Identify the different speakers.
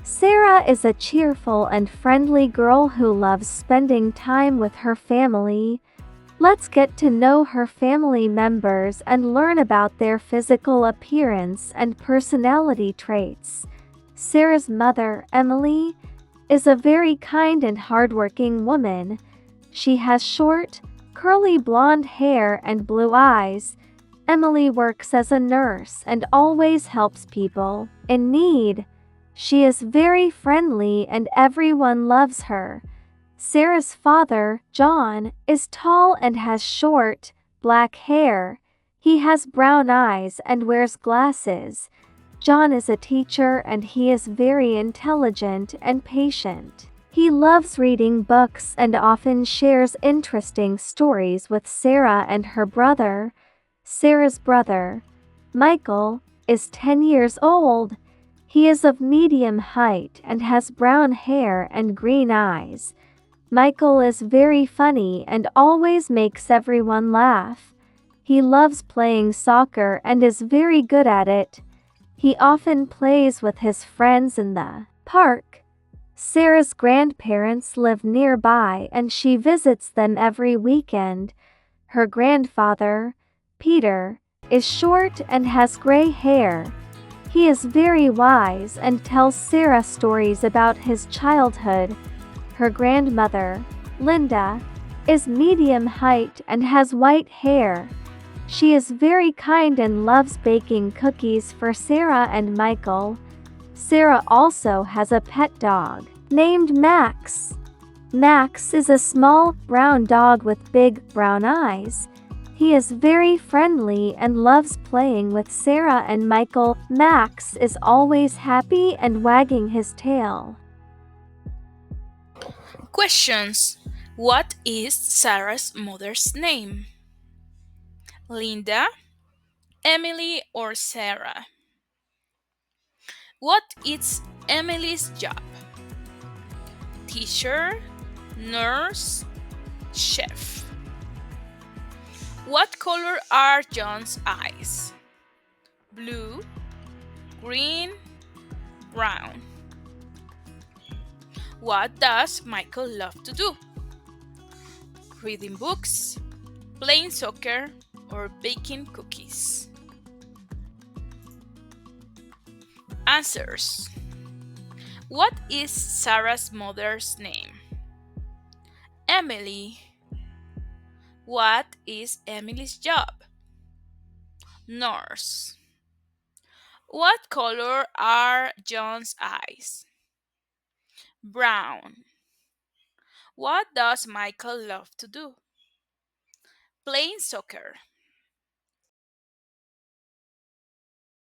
Speaker 1: Sarah is a cheerful and friendly girl who loves spending time with her family. Let's get to know her family members and learn about their physical appearance and personality traits. Sarah's mother, Emily, is a very kind and hardworking woman. She has short, curly blonde hair and blue eyes. Emily works as a nurse and always helps people in need. She is very friendly and everyone loves her. Sarah's father, John, is tall and has short, black hair. He has brown eyes and wears glasses. John is a teacher and he is very intelligent and patient. He loves reading books and often shares interesting stories with Sarah and her brother. Sarah's brother, Michael, is 10 years old. He is of medium height and has brown hair and green eyes. Michael is very funny and always makes everyone laugh. He loves playing soccer and is very good at it. He often plays with his friends in the park. Sarah's grandparents live nearby and she visits them every weekend. Her grandfather, Peter, is short and has gray hair. He is very wise and tells Sarah stories about his childhood. Her grandmother, Linda, is medium height and has white hair. She is very kind and loves baking cookies for Sarah and Michael. Sarah also has a pet dog named Max. Max is a small, brown dog with big, brown eyes. He is very friendly and loves playing with Sarah and Michael. Max is always happy and wagging his tail.
Speaker 2: Questions. What is Sarah's mother's name? Linda, Emily, or Sarah? What is Emily's job? Teacher, nurse, chef. What color are John's eyes? Blue, green, brown. What does Michael love to do? Reading books, playing soccer, or baking cookies? Answers. What is Sarah's mother's name? Emily. What is Emily's job? Nurse. What color are John's eyes? Brown. What does Michael love to do? Playing soccer.